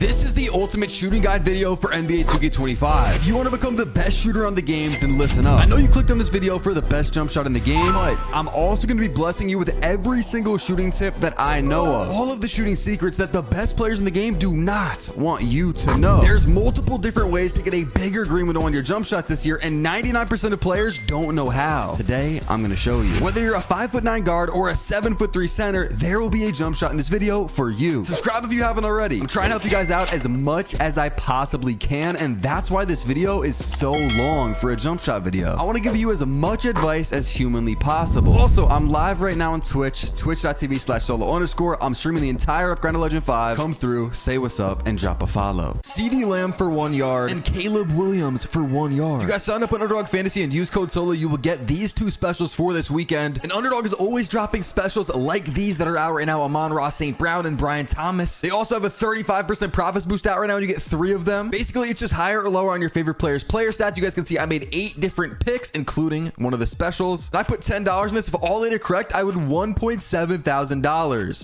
This is the ultimate shooting guide video for NBA 2K25. If you want to become the best shooter on the game, then listen up. I know you clicked on this video for the best jump shot in the game, but I'm also going to be blessing you with every single shooting tip that I know of. All of the shooting secrets that the best players in the game do not want you to know. There's multiple different ways to get a bigger green window on your jump shot this year, and 99% of players don't know how. Today, I'm going to show you. Whether you're a 5'9" guard or a 7'3" center, there will be a jump shot in this video for you. Subscribe if you haven't already. I'm trying to help you guys out as much as I possibly can, and that's why this video is so long for a jump shot video. I want to give you as much advice as humanly possible. Also, I'm live right now on Twitch, twitch.tv/solo_. I'm streaming the entire of Grind Legend 5. Come through, say what's up, and drop a follow. CD Lamb for 1 yard and Caleb Williams for 1 yard. If you guys sign up on Underdog Fantasy and use code SOLO, you will get these two specials for this weekend. And Underdog is always dropping specials like these that are out right now: Amon-Ra St. Brown and Brian Thomas. They also have a 35% profits boost out right now, and you get 3 of them. Basically, it's just higher or lower on your favorite players' player stats. You guys can see I made 8 different picks, including one of the specials. And I put $10 in this. If all 8 are correct, I would $1.7 thousand.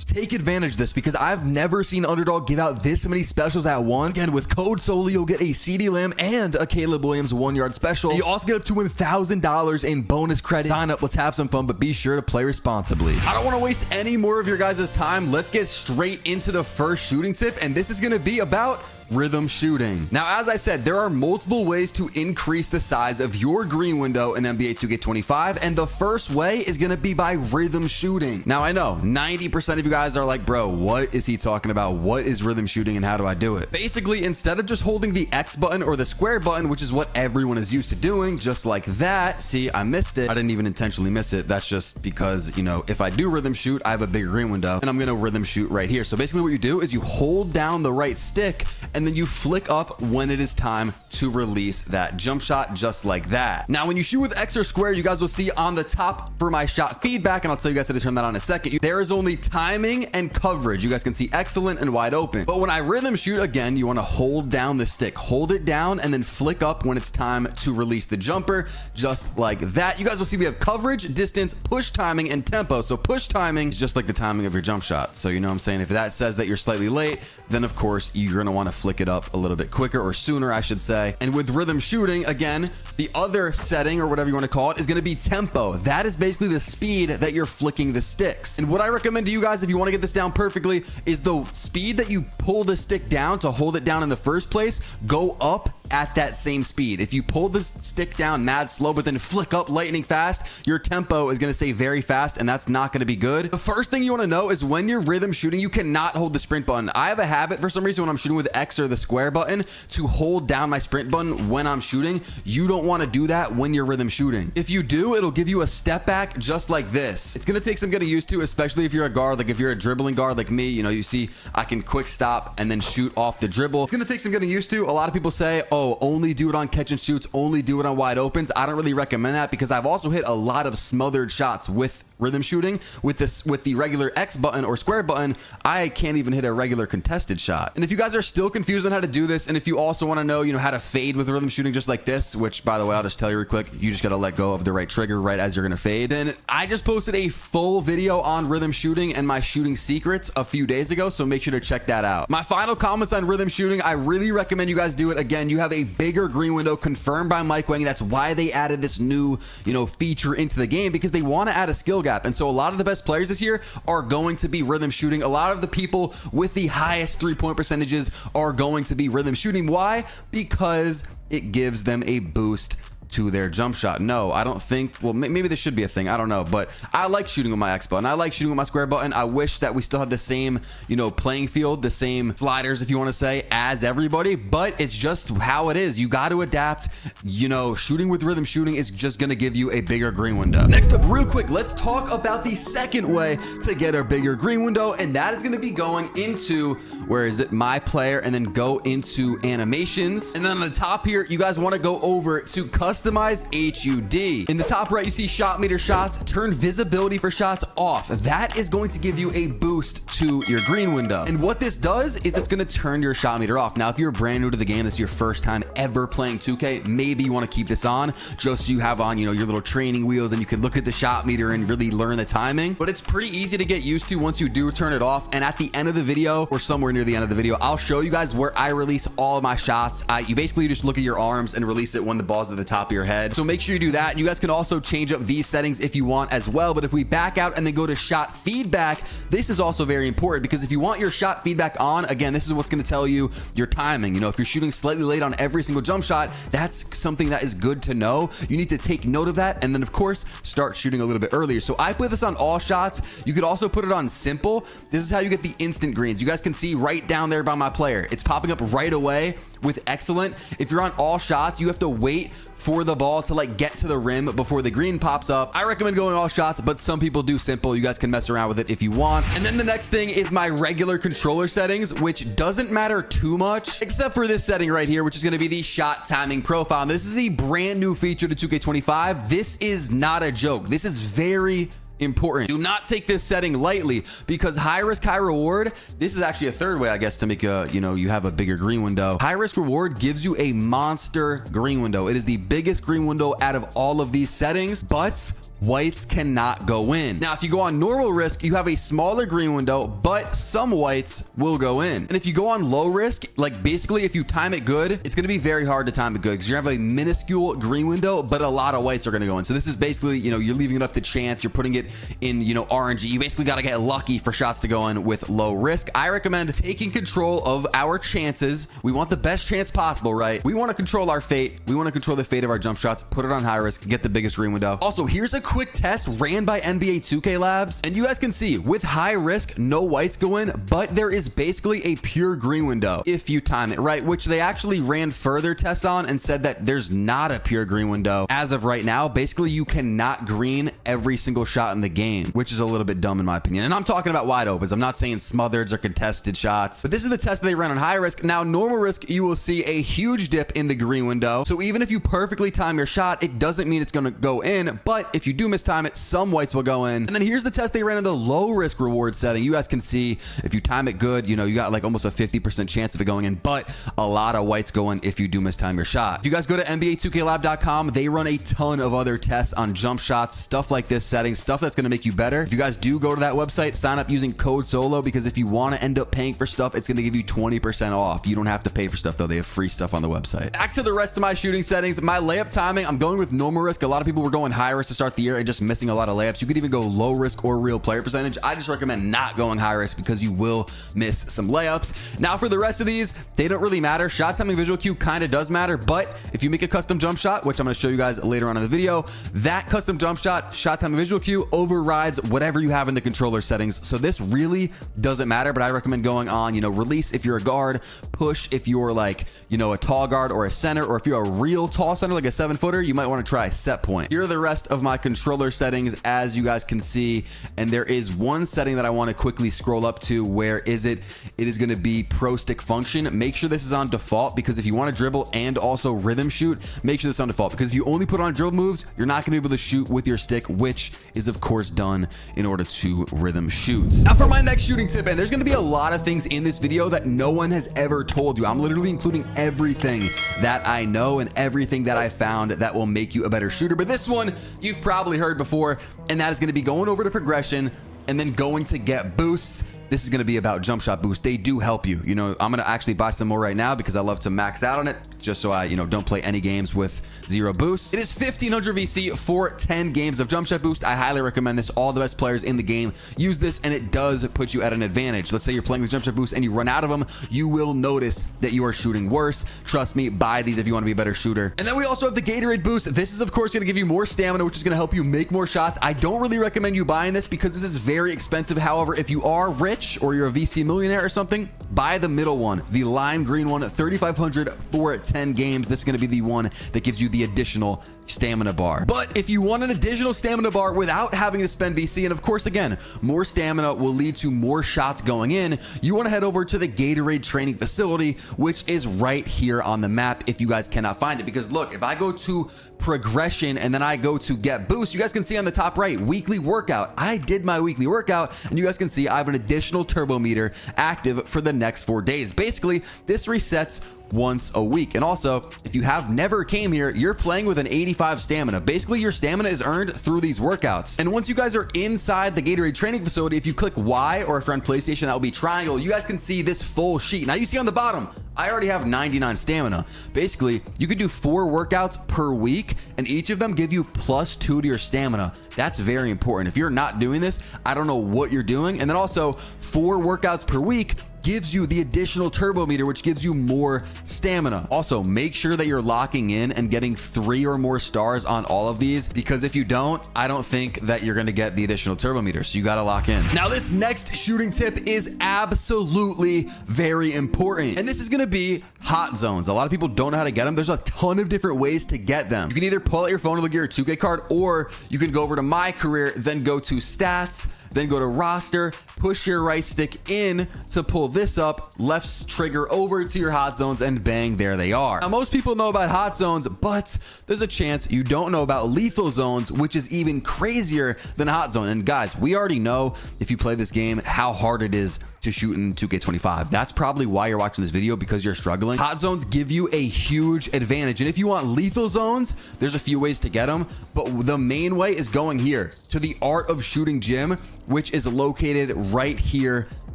Take advantage of this because I've never seen Underdog give out this many specials at once. Again, with code SOLO, you'll get a CD Lamb and a Caleb Williams 1 yard special. You also get up to $1,000 in bonus credit. Sign up, let's have some fun, but be sure to play responsibly. I don't want to waste any more of your guys' time. Let's get straight into the first shooting tip, and this is going to be about rhythm shooting. Now, as I said, there are multiple ways to increase the size of your green window in NBA 2K25, and the first way is going to be by rhythm shooting. Now, I know 90% of you guys are like, bro, what is he talking about? What is rhythm shooting and how do I do it? Basically, instead of just holding the X button or the square button, which is what everyone is used to doing, just like that. See, I missed it. I didn't even intentionally miss it. That's just because, you know, if I do rhythm shoot, I have a bigger green window, and I'm going to rhythm shoot right here. So basically what you do is you hold down the right stick, and then you flick up when it is time to release that jump shot, just like that. Now, when you shoot with X or square, you guys will see on the top for my shot feedback, and I'll tell you guys how to turn that on in a second. There is only timing and coverage. You guys can see excellent and wide open. But when I rhythm shoot, again, you want to hold down the stick, hold it down, and then flick up when it's time to release the jumper, just like that. You guys will see we have coverage, distance, push timing, and tempo. So push timing is just like the timing of your jump shot. So you know what I'm saying? If that says that you're slightly late, then of course you're going to want to flick it up a little bit quicker, or sooner, I should say. And with rhythm shooting, again, the other setting, or whatever you want to call it, is going to be tempo. That is basically the speed that you're flicking the sticks. And what I recommend to you guys, if you want to get this down perfectly, is the speed that you pull the stick down to hold it down in the first place, go up at that same speed. If you pull the stick down mad slow but then flick up lightning fast, your tempo is going to stay very fast, and that's not going to be good. The first thing you want to know is when you're rhythm shooting, you cannot hold the sprint button. I have a habit for some reason when I'm shooting with X or the square button to hold down my sprint button when I'm shooting. You don't want to do that when you're rhythm shooting. If you do, it'll give you a step back just like this. It's going to take some getting used to, especially if you're a guard. Like if you're a dribbling guard like me, you know, you see I can quick stop and then shoot off the dribble. It's going to take some getting used to. A lot of people say, oh, only do it on catch and shoots, only do it on wide opens. I don't really recommend that because I've also hit a lot of smothered shots with rhythm shooting. With the regular X button or square button, I can't even hit a regular contested shot. And if you guys are still confused on how to do this, and if you also want to know, you know, how to fade with rhythm shooting just like this, which by the way, I'll just tell you real quick, you just got to let go of the right trigger right as you're going to fade. Then I just posted a full video on rhythm shooting and my shooting secrets a few days ago, so make sure to check that out. My final comments on rhythm shooting, I really recommend you guys do it. Again, you have a bigger green window confirmed by Mike Wang. That's why they added this new, you know, feature into the game, because they want to add a skill gap. And so a lot of the best players this year are going to be rhythm shooting. A lot of the people with the highest 3-point percentages are going to be rhythm shooting. Why? Because it gives them a boost to their jump shot. No, I don't think, well, maybe this should be a thing, I don't know, but I like shooting with my X button. I like shooting with my square button. I wish that we still had the same, you know, playing field, the same sliders, if you want to say, as everybody, but it's just how it is. You got to adapt. You know, shooting with rhythm shooting is just going to give you a bigger green window. Next up, real quick, let's talk about the second way to get a bigger green window, and that is going to be going into, where is it, my player, and then go into animations. And then on the top here, you guys want to go over to custom customize HUD. In the top right, you see shot meter shots. Turn visibility for shots off. That is going to give you a boost to your green window. And what this does is it's going to turn your shot meter off. Now, if you're brand new to the game, this is your first time ever playing 2K, maybe you want to keep this on just so you have on, your little training wheels and you can look at the shot meter and really learn the timing. But it's pretty easy to get used to once you do turn it off. And at the end of the video, or somewhere near the end of the video, I'll show you guys where I release all of my shots. You basically just look at your arms and release it when the ball's at the top of your head. So make sure you do that. You guys can also change up these settings if you want as well. But if we back out and then go to shot feedback, this is also very important because if you want your shot feedback on, again, this is what's going to tell you your timing. If you're shooting slightly late on every single jump shot, that's something that is good to know. You need to take note of that. And then of course, start shooting a little bit earlier. So I put this on all shots. You could also put it on simple. This is how you get the instant greens. You guys can see right down there by my player. It's popping up right away with excellent. If you're on all shots, you have to wait for the ball to get to the rim before the green pops up. I recommend going all shots, but some people do simple. You guys can mess around with it if you want. And then the next thing is my regular controller settings, which doesn't matter too much, except for this setting right here, which is going to be the shot timing profile. This is a brand new feature to 2K25. This is not a joke. This is very important. Do not take this setting lightly because high risk, high reward. This is actually a third way, I guess, to make you have a bigger green window. High risk reward gives you a monster green window. It is the biggest green window out of all of these settings, but whites cannot go in. Now, if you go on normal risk, you have a smaller green window, but some whites will go in. And if you go on low risk, basically if you time it good, it's going to be very hard to time it good because you have a minuscule green window, but a lot of whites are going to go in. So this is basically, you're leaving it up to chance. You're putting it in, RNG. You basically got to get lucky for shots to go in with low risk. I recommend taking control of our chances. We want the best chance possible, right? We want to control our fate. We want to control the fate of our jump shots, put it on high risk, get the biggest green window. Also, here's a quick test ran by NBA 2K Labs, and you guys can see with high risk, no whites go in, but there is basically a pure green window if you time it right, which they actually ran further tests on and said that there's not a pure green window as of right now. Basically, you cannot green every single shot in the game, which is a little bit dumb in my opinion. And I'm talking about wide opens. I'm not saying smothered or contested shots, but this is the test that they ran on high risk. Now, normal risk, you will see a huge dip in the green window. So even if you perfectly time your shot, it doesn't mean it's going to go in, but if you do miss time it, some whites will go in. And then here's the test they ran in the low risk reward setting. You guys can see if you time it good, you got almost a 50% chance of it going in, but a lot of whites go in if you do mistime your shot. If you guys go to NBA2KLab.com, they run a ton of other tests on jump shots, stuff like this setting, stuff that's going to make you better. If you guys do go to that website, sign up using code SOLO, because if you want to end up paying for stuff, it's going to give you 20% off. You don't have to pay for stuff though. They have free stuff on the website. Back to the rest of my shooting settings. My layup timing, I'm going with normal risk. A lot of people were going high risk to start the year and just missing a lot of layups. You could even go low risk or real player percentage. I just recommend not going high risk because you will miss some layups. Now for the rest of these, they don't really matter. Shot timing visual cue kind of does matter, but if you make a custom jump shot, which I'm going to show you guys later on in the video, that custom jump shot timing visual cue overrides whatever you have in the controller settings. So this really doesn't matter, but I recommend going on, release if you're a guard, push if you're a tall guard or a center, or if you're a real tall center, like a 7-footer, you might want to try set point. Here are the rest of my controller settings, as you guys can see, and there is one setting that I want to quickly scroll up to. Where is it? It is going to be pro stick function. Make sure this is on default, because if you want to dribble and also rhythm shoot, make sure this is on default, because if you only put on dribble moves, you're not going to be able to shoot with your stick, which is of course done in order to rhythm shoot. Now for my next shooting tip, and there's going to be a lot of things in this video that no one has ever told you. I'm literally including everything that I know and everything that I found that will make you a better shooter, but this one you've probably heard before, and that is going to be going over to progression and then going to get boosts. This is going to be about Jumpshot Boost. They do help you. I'm going to actually buy some more right now because I love to max out on it, just so I, don't play any games with 0 boosts. It is 1500 VC for 10 games of Jumpshot Boost. I highly recommend this. All the best players in the game use this, and it does put you at an advantage. Let's say you're playing with Jumpshot Boost and you run out of them, you will notice that you are shooting worse. Trust me, buy these if you want to be a better shooter. And then we also have the Gatorade Boost. This is of course going to give you more stamina, which is going to help you make more shots. I don't really recommend you buying this because this is very expensive. However, if you are rich or you're a VC millionaire or something, buy the middle one, the lime green one, 3,500 for 10 games. This is going to be the one that gives you the additional stamina bar. But if you want an additional stamina bar without having to spend VC, and of course, again, more stamina will lead to more shots going in, you want to head over to the Gatorade training facility, which is right here on the map if you guys cannot find it. Because look, if I go to progression and then I go to get boost, you guys can see on the top right, weekly workout. I did my weekly workout and you guys can see I have an additional turbo meter active for the next 4 days. Basically, this resets once a week. And also, if you have never came here, you're playing with an 85 stamina. Basically, your stamina is earned through these workouts. And once you guys are inside the Gatorade training facility, if you click Y, or if you're on PlayStation, that will be triangle, you guys can see this full sheet. Now you see on the bottom, I already have 99 stamina. Basically, you could do 4 workouts per week and each of them give you +2 to your stamina. That's very important. If you're not doing this, I don't know what you're doing. And then also 4 workouts per week gives you the additional turbo meter, which gives you more stamina. Also, make sure that you're locking in and getting 3 or more stars on all of these, because if you don't, I don't think that you're going to get the additional turbo meter. So you got to lock in. Now, this next shooting tip is absolutely very important, and this is going to be hot zones. A lot of people don't know how to get them. There's a ton of different ways to get them. You can either pull out your phone and look at your 2K card, or you can go over to my career, then go to stats, then go to roster, push your right stick in to pull this up, left trigger over to your hot zones, and bang, there they are. Now, most people know about hot zones, but there's a chance you don't know about lethal zones, which is even crazier than hot zone. And guys, we already know, if you play this game, how hard it is to shoot in 2K25. That's probably why you're watching this video, because you're struggling. Hot zones give you a huge advantage. And if you want lethal zones, there's a few ways to get them, but the main way is going here to the Art of Shooting gym, which is located right here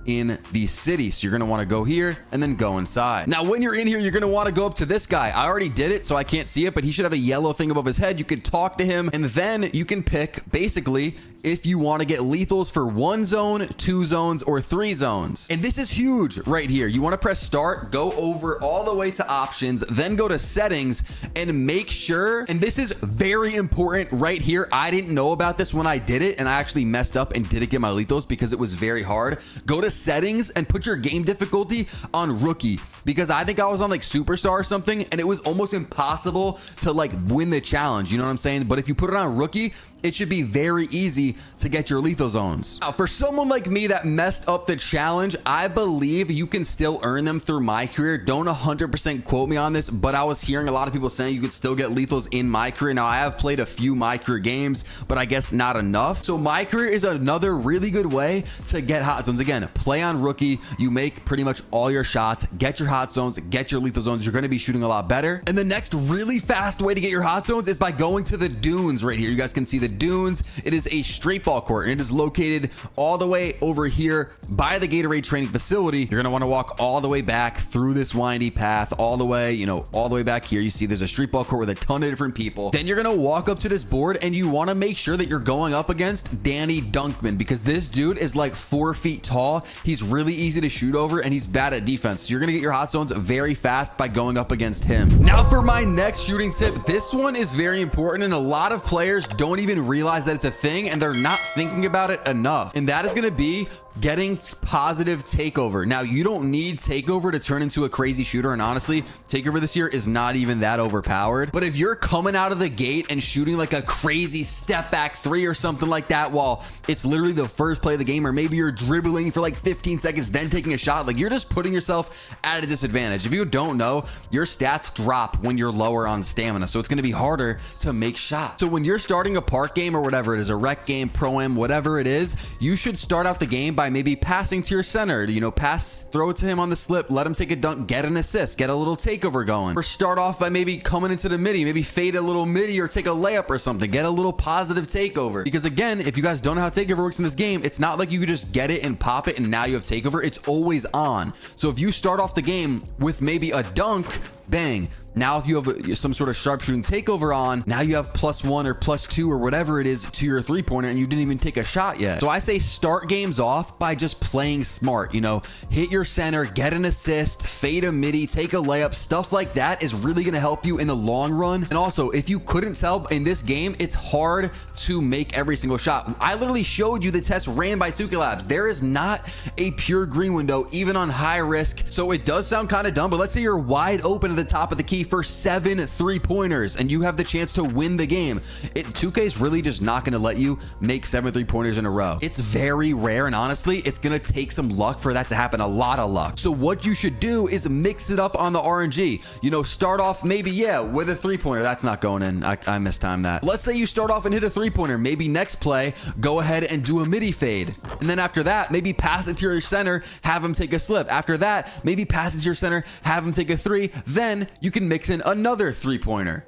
in the city. So you're going to want to go here and then go inside. Now, when you're in here, you're going to want to go up to this guy. I already did it, so I can't see it, but he should have a yellow thing above his head. You could talk to him, and then you can pick basically if you want to get lethals for 1 zone, 2 zones, or 3 zones. And this is huge right here. You want to press start, go over all the way to options, then go to settings, and make sure, and this is very important right here. I didn't know about this when I did it, and I actually messed up and didn't get my lethals because it was very hard. Go to settings and put your game difficulty on rookie, because I think I was on like superstar or something, and it was almost impossible to like win the challenge. You know what I'm saying? But if you put it on rookie, it should be very easy to get your lethal zones. Now, for someone like me that messed up the challenge, I believe you can still earn them through my career. Don't 100% quote me on this, but I was hearing a lot of people saying you could still get lethals in my career. Now, I have played a few my career games, but I guess not enough. So my career is another really good way to get hot zones. Again, play on rookie. You make pretty much all your shots, get your hot zones, get your lethal zones. You're going to be shooting a lot better. And the next really fast way to get your hot zones is by going to the dunes right here. You guys can see the dunes. It is a street ball court, and it is located all the way over here by the Gatorade training facility. You're going to want to walk all the way back through this windy path, all the way, you know, all the way back here. You see there's a street ball court with a ton of different people. Then you're going to walk up to this board, and you want to make sure that you're going up against Danny Dunkman, because this dude is like 4 feet tall. He's really easy to shoot over, and he's bad at defense. So you're going to get your hot zones very fast by going up against him. Now, for my next shooting tip, this one is very important, and a lot of players don't even realize that it's a thing, and they're not thinking about it enough. And that is going to be getting positive takeover. Now, you don't need takeover to turn into a crazy shooter, and honestly, takeover this year is not even that overpowered. But if you're coming out of the gate and shooting like a crazy step back 3 or something like that, while it's literally the first play of the game, or maybe you're dribbling for like 15 seconds then taking a shot, like, you're just putting yourself at a disadvantage. If you don't know, your stats drop when you're lower on stamina, so it's going to be harder to make shots. So when you're starting a park game or whatever it is, a rec game, pro-am, whatever it is, you should start out the game by maybe passing to your center, you know, throw it to him on the slip, let him take a dunk, get an assist, get a little takeover going. Or start off by maybe coming into the midi, maybe fade a little midi or take a layup or something, get a little positive takeover. Because again, if you guys don't know how takeover works in this game, it's not like you could just get it and pop it and now you have takeover. It's always on. So if you start off the game with maybe a dunk, bang. Now, if you have some sort of sharpshooting takeover on, now you have +1 or +2 or whatever it is to your 3-pointer, and you didn't even take a shot yet. So I say start games off by just playing smart. You know, hit your center, get an assist, fade a midi, take a layup. Stuff like that is really going to help you in the long run. And also, if you couldn't tell, in this game, it's hard to make every single shot. I literally showed you the test ran by 2K Labs. There is not a pure green window, even on high risk. So it does sound kind of dumb, but let's say you're wide open at the top of the key for 7 3-pointers and you have the chance to win the game. 2K is really just not going to let you make 7 3-pointers in a row. It's very rare, and honestly, it's going to take some luck for that to happen, a lot of luck. So what you should do is mix it up on the RNG. You know, start off maybe, yeah, with a 3-pointer. That's not going in. I mistimed that. Let's say you start off and hit a 3-pointer. Maybe next play, go ahead and do a midi fade. And then after that, maybe pass it to your center, have him take a slip. After that, maybe pass it to your center, have him take a 3. Then you can mix in another 3-pointer.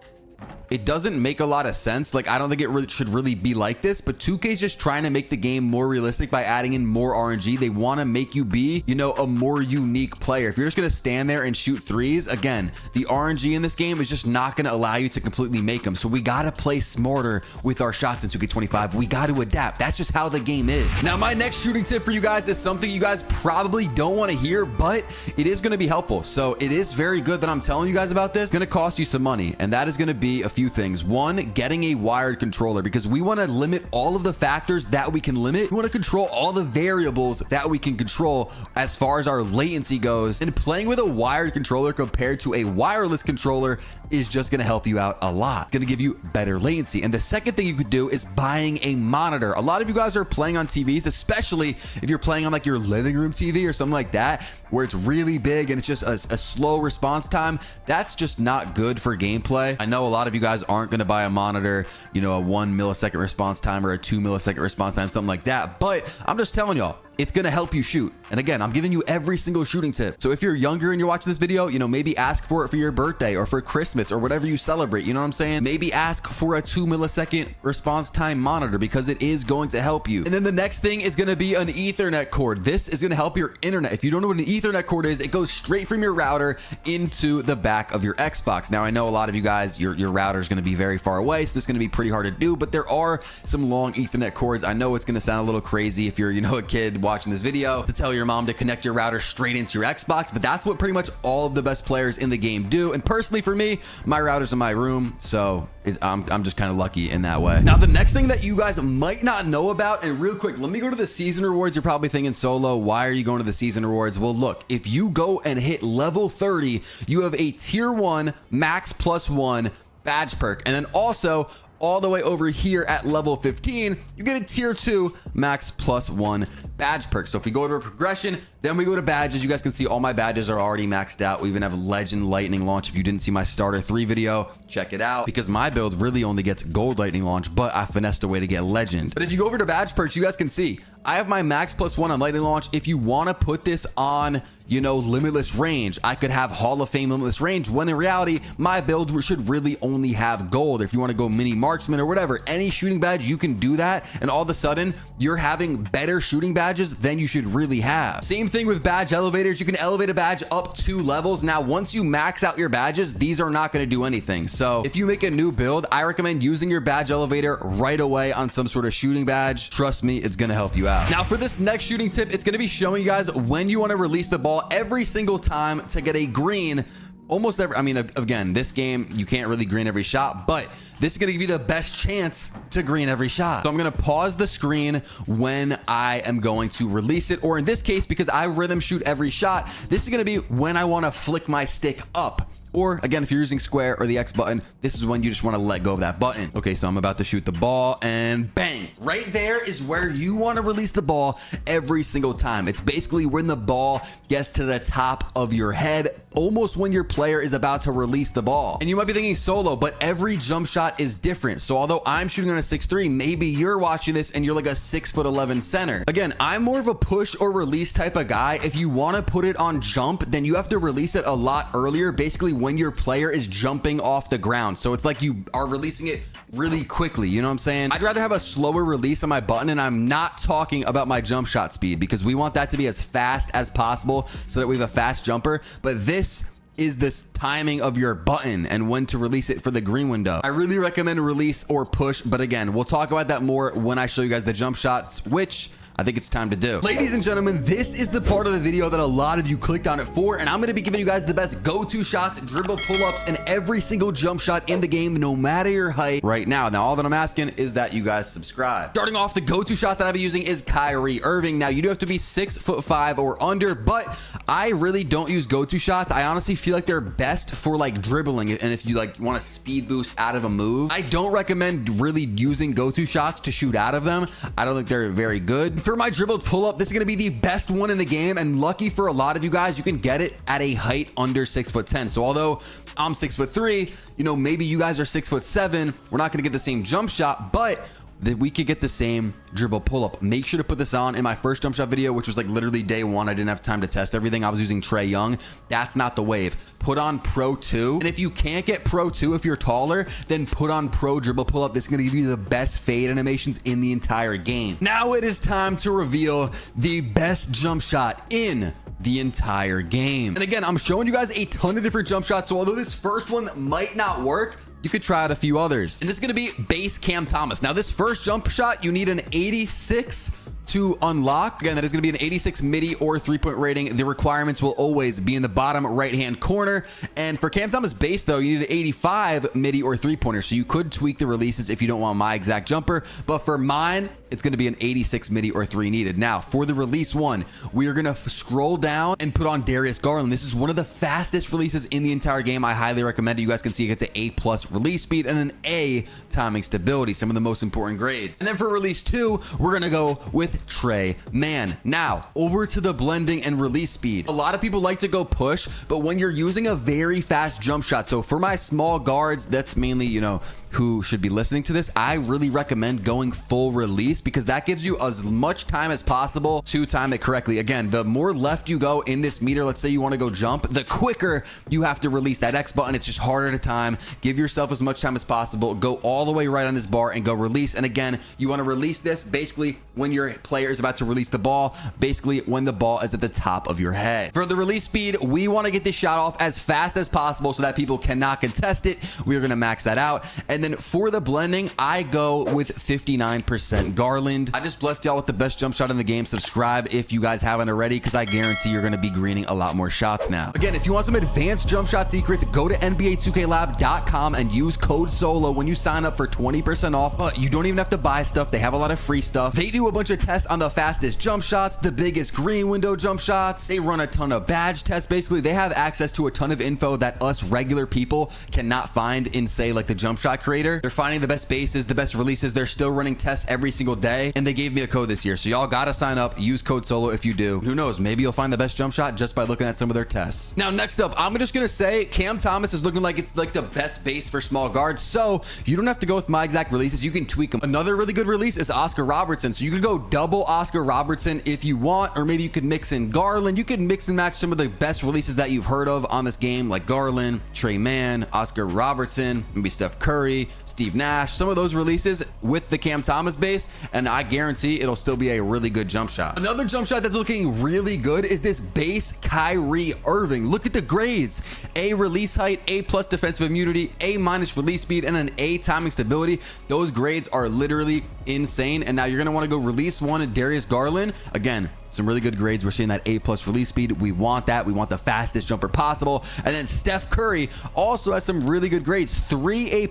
It doesn't make a lot of sense. Like, I don't think it should really be like this, but 2K is just trying to make the game more realistic by adding in more RNG. They want to make you be, you know, a more unique player. If you're just going to stand there and shoot threes, again, the RNG in this game is just not going to allow you to completely make them. So we got to play smarter with our shots in 2K25. We got to adapt. That's just how the game is. Now, my next shooting tip for you guys is something you guys probably don't want to hear, but it is going to be helpful. So it is very good that I'm telling you guys about this. It's going to cost you some money, and that is going to be a few things. One, getting a wired controller, because we want to limit all of the factors that we can limit. We want to control all the variables that we can control as far as our latency goes, and playing with a wired controller compared to a wireless controller is just going to help you out a lot. It's going to give you better latency. And the second thing you could do is buying a monitor. A lot of you guys are playing on TVs, especially if you're playing on like your living room TV or something like that, where it's really big and it's just a slow response time. That's just not good for gameplay. I know a lot of you guys aren't going to buy a monitor, you know, a 1 millisecond response time or a 2 millisecond response time, something like that. But I'm just telling y'all, it's going to help you shoot. And again, I'm giving you every single shooting tip. So if you're younger and you're watching this video, you know, maybe ask for it for your birthday or for Christmas or whatever you celebrate. You know what I'm saying? Maybe ask for a 2 millisecond response time monitor, because it is going to help you. And then the next thing is going to be an Ethernet cord. This is going to help your internet. If you don't know what an Ethernet cord is, it goes straight from your router into the back of your Xbox. Now, I know a lot of you guys, your router is going to be very far away, so this is going to be pretty hard to do, but there are some long Ethernet cords. I know it's going to sound a little crazy if you're, you know, a kid watching this video, to tell your mom to connect your router straight into your Xbox, but that's what pretty much all of the best players in the game do. And personally for me, my router's in my room, so I'm just kind of lucky in that way. Now, the next thing that you guys might not know about, and real quick, let me go to the season rewards. You're probably thinking, Solo, why are you going to the season rewards? Well, look, if you go and hit level 30, you have a tier 1 max +1 badge perk. And then also all the way over here at level 15, you get a tier 2 max +1 badge perk. So if we go to a progression, then we go to badges. You guys can see all my badges are already maxed out. We even have Legend Lightning Launch. If you didn't see my starter 3 video, check it out, because my build really only gets Gold Lightning Launch, but I finessed a way to get Legend. But if you go over to badge perks, you guys can see I have my max +1 on Lightning Launch. If you want to put this on, you know, Limitless Range, I could have Hall of Fame Limitless Range, when in reality, my build should really only have gold. If you want to go mini marksman or whatever, any shooting badge, you can do that. And all of a sudden, you're having better shooting badges than you should really have. Same thing with badge elevators. You can elevate a badge up 2 levels. Now, once you max out your badges, these are not going to do anything. So if you make a new build, I recommend using your badge elevator right away on some sort of shooting badge. Trust me, it's going to help you out. Now, for this next shooting tip, it's going to be showing you guys when you want to release the ball every single time to get a green. Almost every, I mean, again, this game, you can't really green every shot, but this is going to give you the best chance to green every shot. So I'm going to pause the screen when I am going to release it, or in this case, because I rhythm shoot every shot, this is going to be when I want to flick my stick up. Or again, if you're using square or the X button, this is when you just want to let go of that button. Okay, so I'm about to shoot the ball, and bang, right there is where you want to release the ball every single time. It's basically when the ball gets to the top of your head, almost when your player is about to release the ball. And you might be thinking, Solo, but every jump shot is different. So although I'm shooting on a 6'3", maybe you're watching this and you're like a 6'11" center. Again, I'm more of a push or release type of guy. If you want to put it on jump, then you have to release it a lot earlier, basically when your player is jumping off the ground. So it's like you are releasing it really quickly. You know what I'm saying? I'd rather have a slower release on my button, and I'm not talking about my jump shot speed, because we want that to be as fast as possible so that we have a fast jumper. But this is this timing of your button and when to release it for the green window. I really recommend release or push, but again, we'll talk about that more when I show you guys the jump shots, which I think it's time to do. Ladies and gentlemen, this is the part of the video that a lot of you clicked on it for, and I'm going to be giving you guys the best go-to shots, dribble pull-ups, and every single jump shot in the game, no matter your height right now. Now, all that I'm asking is that you guys subscribe. Starting off, the go-to shot that I'll be using is Kyrie Irving. Now, you do have to be 6'5" or under, but I really don't use go-to shots. I honestly feel like they're best for like dribbling, and if you like want to speed boost out of a move. I don't recommend really using go-to shots to shoot out of them. I don't think they're very good. For my dribbled pull-up, this is going to be the best one in the game, and lucky for a lot of you guys, you can get it at a height under 6'10". So although I'm 6'3", you know, maybe you guys are 6'7", we're not going to get the same jump shot, but that we could get the same dribble pull-up. Make sure to put this on. In my first jump shot video, which was like literally day one, I didn't have time to test everything. I was using Trae Young. That's not the wave. Put on Pro 2. And if you can't get Pro 2, if you're taller, then put on Pro dribble pull-up. This is going to give you the best fade animations in the entire game. Now it is time to reveal the best jump shot in the entire game. And again, I'm showing you guys a ton of different jump shots. So although this first one might not work, you could try out a few others. And this is going to be base Cam Thomas. Now this first jump shot, you need an 86 to unlock. Again, that is going to be an 86 midi or 3-point rating. The requirements will always be in the bottom right hand corner. And for Cam Thomas base though, you need an 85 midi or 3-pointer. So you could tweak the releases if you don't want my exact jumper, but for mine, it's going to be an 86 midi or 3 needed. Now for the release one, we are going to scroll down and put on Darius Garland. This is one of the fastest releases in the entire game. I highly recommend it. You guys can see it gets an A+ release speed and an A timing stability, some of the most important grades. And then for release 2, we're going to go with Trae Man. Now over to the blending and release speed. A lot of people like to go push, but when you're using a very fast jump shot, so for my small guards, that's mainly, you know, who should be listening to this, I really recommend going full release because that gives you as much time as possible to time it correctly. Again, the more left you go in this meter, let's say you want to go jump, the quicker you have to release that X button. It's just harder to time. Give yourself as much time as possible. Go all the way right on this bar and go release. And again, you want to release this basically when your player is about to release the ball, basically when the ball is at the top of your head. For the release speed, we want to get this shot off as fast as possible so that people cannot contest it. We are going to max that out. And then for the blending, I go with 59% Garland. I just blessed y'all with the best jump shot in the game. Subscribe if you guys haven't already, because I guarantee you're going to be greening a lot more shots now. Again, if you want some advanced jump shot secrets, go to NBA2KLab.com and use code SOLO when you sign up for 20% off. But you don't even have to buy stuff. They have a lot of free stuff. They do a bunch of tests on the fastest jump shots, the biggest green window jump shots. They run a ton of badge tests. Basically, they have access to a ton of info that us regular people cannot find in, say, like the jump shot creator. They're finding the best bases, the best releases. They're still running tests every single day, and they gave me a code this year. So y'all gotta sign up, use code SOLO if you do. Who knows, maybe you'll find the best jump shot just by looking at some of their tests. Now next up, I'm just gonna say Cam Thomas is looking like it's like the best base for small guards, so you don't have to go with my exact releases. You can tweak them. Another really good release is Oscar Robertson, so you could go double Oscar Robertson if you want, or maybe you could mix in Garland. You could mix and match some of the best releases that you've heard of on this game, like Garland, Trae Man, Oscar Robertson, maybe Steph Curry, Steve Nash, some of those releases with the Cam Thomas base, and I guarantee it'll still be a really good jump shot. Another jump shot that's looking really good is this base Kyrie Irving. Look at the grades: A release height, A+ defensive immunity, A- release speed, and an A timing stability. Those grades are literally insane. And now you're gonna want to go release one at Darius Garland. Again, some really good grades. We're seeing that A+ release speed. We want that. We want the fastest jumper possible. And then Steph Curry also has some really good grades, 3 A+,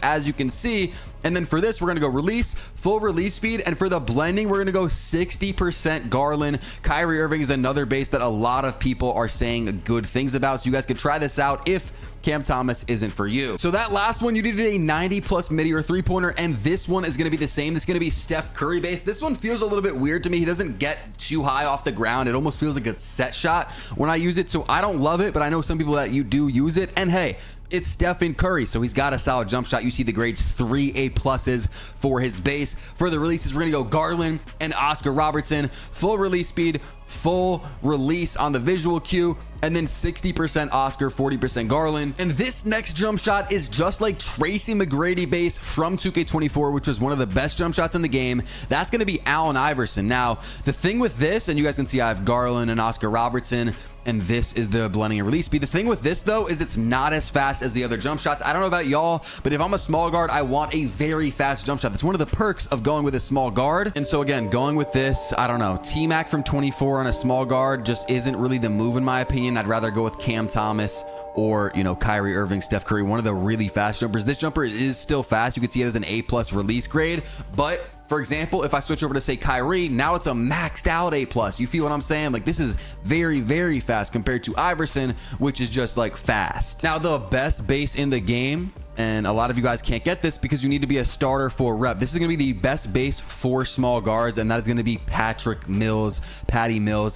as you can see. And then for this, we're going to go release, full release speed. And for the blending, we're going to go 60% Garland. Kyrie Irving is another base that a lot of people are saying good things about. So you guys could try this out if Cam Thomas isn't for you. So that last one, you needed a 90+ midi or 3-pointer, and this one is going to be the same. This is going to be Steph Curry base. This one feels a little bit weird to me. He doesn't get too high off the ground. It almost feels like a set shot when I use it, so I don't love it, but I know some people that you do use it. And hey, it's Stephen Curry, so he's got a solid jump shot. You see the grades, 3 A+ for his base. For the releases, we're gonna go Garland and Oscar Robertson, full release speed, full release on the visual cue, and then 60% Oscar, 40% Garland. And this next jump shot is just like Tracy McGrady base from 2K24, which was one of the best jump shots in the game. That's going to be Allen Iverson. Now, the thing with this, and you guys can see I have Garland and Oscar Robertson, and this is the blending and release speed. The thing with this though is it's not as fast as the other jump shots. I don't know about y'all, but if I'm a small guard, I want a very fast jump shot. That's one of the perks of going with a small guard. And so again, going with this, I don't know, T-Mac from 24 on a small guard just isn't really the move in my opinion. I'd rather go with Cam Thomas or, you know, Kyrie Irving, Steph Curry, one of the really fast jumpers. This jumper is still fast. You can see it as an A+ release grade. But for example, if I switch over to say Kyrie, now it's a maxed out A+. You feel what I'm saying? Like this is very, very fast compared to Iverson, which is just like fast. Now the best base in the game, and a lot of you guys can't get this because you need to be a starter for rep. This is going to be the best base for small guards, and that is going to be Patty Mills.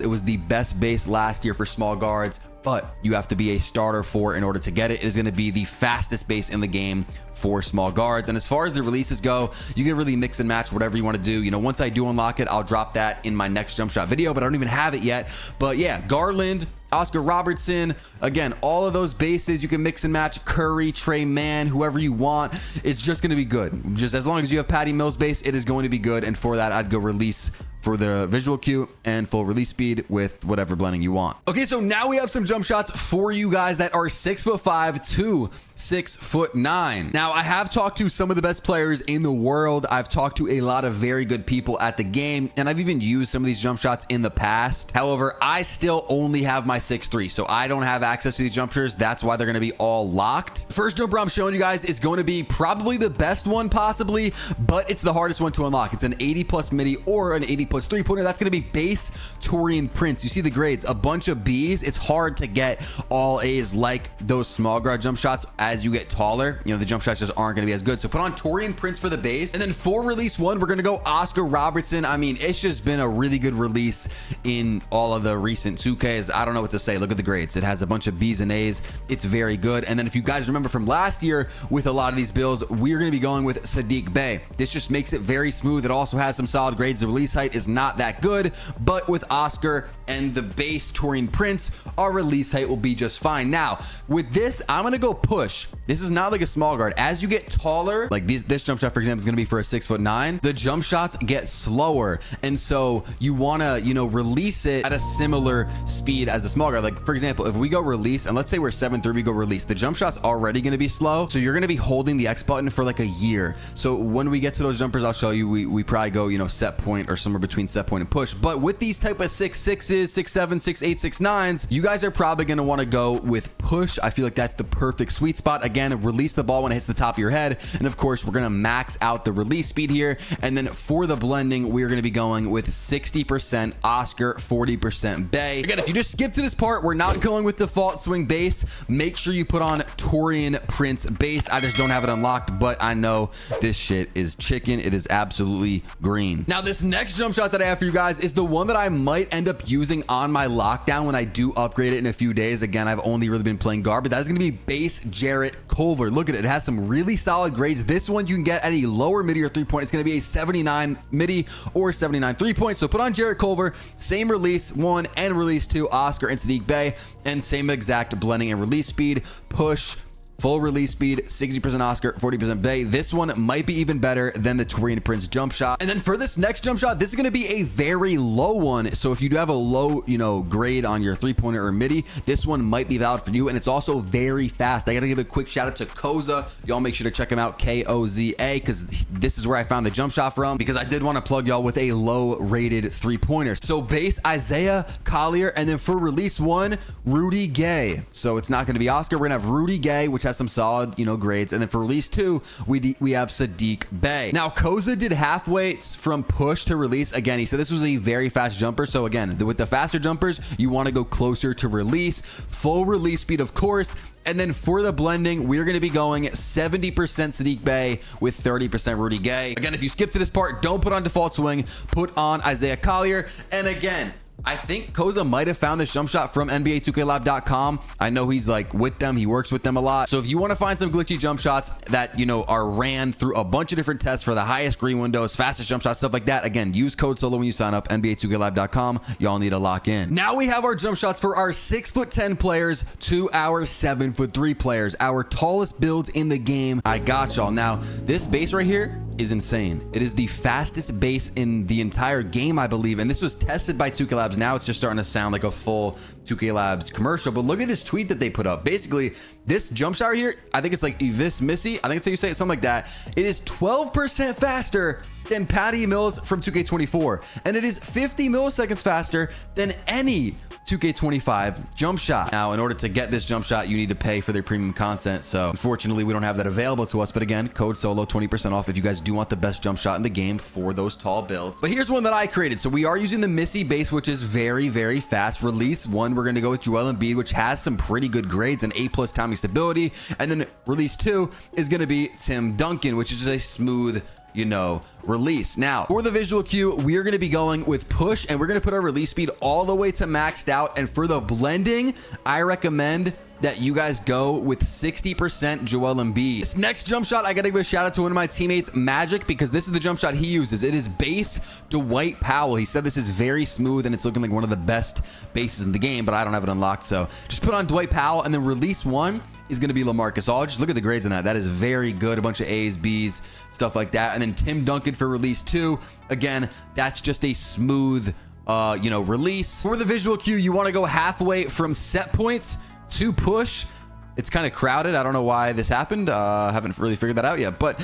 It was the best base last year for small guards, but you have to be a starter for in order to get it. It is going to be the fastest base in the game for small guards. And as far as the releases go, you can really mix and match whatever you want to do. You know, once I do unlock it, I'll drop that in my next jump shot video, but I don't even have it yet. But yeah, Garland, Oscar Robertson, again, all of those bases you can mix and match. Curry, Trey Mann, whoever you want. It's just going to be good. Just as long as you have Patty Mills base, it is going to be good. And for that, I'd go release for the visual cue and full release speed with whatever blending you want. Okay, so now we have some jump shots for you guys that are 6'5" to 6'9". Now I have talked to some of the best players in the world. I've talked to a lot of very good people at the game, and I've even used some of these jump shots in the past. However, I still only have my 6'3", so I don't have access to these jumpers. That's why they're going to be all locked. First jumper I'm showing you guys is going to be probably the best one possibly, but it's the hardest one to unlock. It's an 80+ midi or an 80+ three-pointer. That's going to be base Torian Prince. You see the grades, a bunch of B's. It's hard to get all A's like those small guard jump shots. As you get taller, you know, the jump shots just aren't going to be as good. So put on Torian Prince for the base, and then for release one, we're going to go Oscar Robertson. I mean, it's just been a really good release in all of the recent 2Ks. I don't know what to say. Look at the grades. It has a bunch of B's and A's. It's very good. And then if you guys remember from last year with a lot of these builds, we're going to be going with Saddiq Bey. This just makes it very smooth. It also has some solid grades. The release height is not that good, but with Oscar and the base Torian Prince, our release height will be just fine. Now with this, I'm going to go push. This is not like a small guard. As you get taller, like this jump shot, for example, is going to be for a 6'9". The jump shots get slower. And so you want to, you know, release it at a similar speed as the small guard. Like for example, if we go release, and let's say we're 7'3", we go release, the jump shot's already going to be slow. So you're going to be holding the X button for like a year. So when we get to those jumpers, I'll show you, we probably go, you know, set point or somewhere between set point and push. But with these type of 6'6", 6'7", 6'8", 6'9", you guys are probably going to want to go with push. I feel like that's the perfect sweet spot. Again, release the ball when it hits the top of your head. And of course, we're going to max out the release speed here. And then for the blending, we're going to be going with 60% Oscar, 40% Bey. Again, if you just skip to this part, we're not going with default swing base. Make sure you put on Torian Prince base. I just don't have it unlocked, but I know this shit is chicken. It is absolutely green. Now, this next jump shot that I have for you guys is the one that I might end up using on my lockdown when I do upgrade it in a few days. Again, I've only really been playing guard, but that is going to be base Jarrett Culver. Look at it. It has some really solid grades. This one you can get at a lower midi or 3-point. It's going to be a 79 midi or 79 3-point. So put on Jarrett Culver, same release 1 and release 2, Oscar and Saddiq Bey, and same exact blending and release speed, push, full release speed, 60% Oscar, 40% Bey. This one might be even better than the Torian Prince jump shot. And then for this next jump shot, this is going to be a very low one. So if you do have a low, you know, grade on your 3-pointer or midi, this one might be valid for you. And it's also very fast. I got to give a quick shout out to Koza. Y'all make sure to check him out, Koza, because this is where I found the jump shot from, because I did want to plug y'all with a low rated 3-pointer. So base Isaiah Collier, and then for release 1, Rudy Gay. So it's not going to be Oscar. We're going to have Rudy Gay, which has some solid, you know, grades. And then for release 2, we have Saddiq Bey. Now Koza did half weights from push to release. Again, he said this was a very fast jumper. So again, with the faster jumpers, you want to go closer to release, full release speed, of course. And then for the blending, we're going to be going 70% Saddiq Bey with 30% Rudy Gay. Again, if you skip to this part, don't put on default swing, put on Isaiah Collier. And again, I think Koza might have found this jump shot from NBA2KLive.com. I know he's like with them. He works with them a lot. So if you want to find some glitchy jump shots that, you know, are ran through a bunch of different tests for the highest green windows, fastest jump shots, stuff like that, again, use code SOLO when you sign up, NBA2KLive.com. Y'all need to lock in. Now we have our jump shots for our 6'10" players to our 7'3" players, our tallest builds in the game. I got y'all. Now, this base right here is insane. It is the fastest base in the entire game, I believe. And this was tested by 2K Labs. Now it's just starting to sound like a full 2K Labs commercial. But look at this tweet that they put up. Basically, this jump shot right here, I think it's like Evis Missy. I think it's how you say it, something like that. It is 12% faster than Patty Mills from 2K24. And it is 50 milliseconds faster than any 2K25 jump shot. Now, in order to get this jump shot, you need to pay for their premium content. So unfortunately, we don't have that available to us. But again, code SOLO, 20% off if you guys do want the best jump shot in the game for those tall builds. But here's one that I created. So we are using the Missy base, which is very, very fast. Release 1, we're going to go with Joel Embiid, which has some pretty good grades and A+ timing stability. And then release 2 is going to be Tim Duncan, which is just a smooth, you know, release. Now for the visual cue, we are going to be going with push, and we're going to put our release speed all the way to maxed out. And for the blending, I recommend that you guys go with 60% Joel Embiid. This next jump shot, I gotta give a shout out to one of my teammates, Magic, because this is the jump shot he uses. It is base Dwight Powell. He said this is very smooth and it's looking like one of the best bases in the game, but I don't have it unlocked. So just put on Dwight Powell, and then release 1 is going to be LaMarcus Aldridge. Just look at the grades on that. That is very good. A bunch of A's, B's, stuff like that. And then Tim Duncan for release 2. Again, that's just a smooth, you know, release. For the visual cue, you want to go halfway from set points to push. It's kind of crowded. I don't know why this happened. Haven't really figured that out yet, but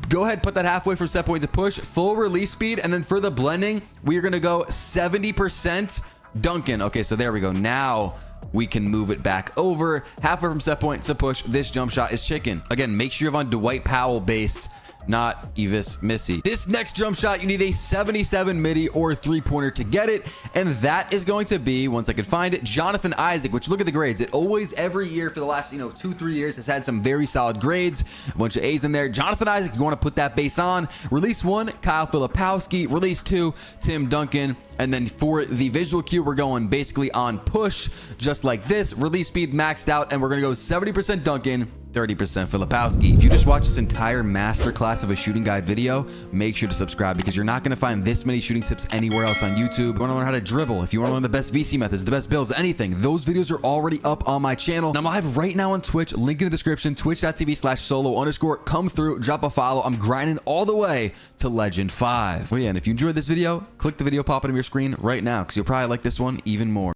go ahead, put that halfway from set point to push, full release speed. And then for the blending, we are going to go 70% Duncan. Okay, so there we go. Now we can move it back over halfway from set point to push. This jump shot is chicken. Again, make sure you have on Dwight Powell base, not Evis Missy. This next jump shot, you need a 77 midi or 3-pointer to get it, and that is going to be, once I can find it, Jonathan Isaac, which look at the grades. It always, every year for the last, 2-3 years, has had some very solid grades, a bunch of A's in there. Jonathan Isaac, you want to put that base on. Release 1, Kyle Filipowski. Release 2, Tim Duncan. And then for the visual cue, we're going basically on push, just like this. Release speed maxed out, and we're going to go 70% Duncan, 30% Filipowski. If you just watch this entire masterclass of a shooting guide video, make sure to subscribe, because you're not going to find this many shooting tips anywhere else on YouTube. If you want to learn how to dribble, if you want to learn the best VC methods, the best builds, anything, those videos are already up on my channel. And I'm live right now on Twitch, link in the description, twitch.tv/solo_. Come through, drop a follow. I'm grinding all the way to Legend 5. Oh yeah, and if you enjoyed this video, click the video popping on your screen right now, because you'll probably like this one even more.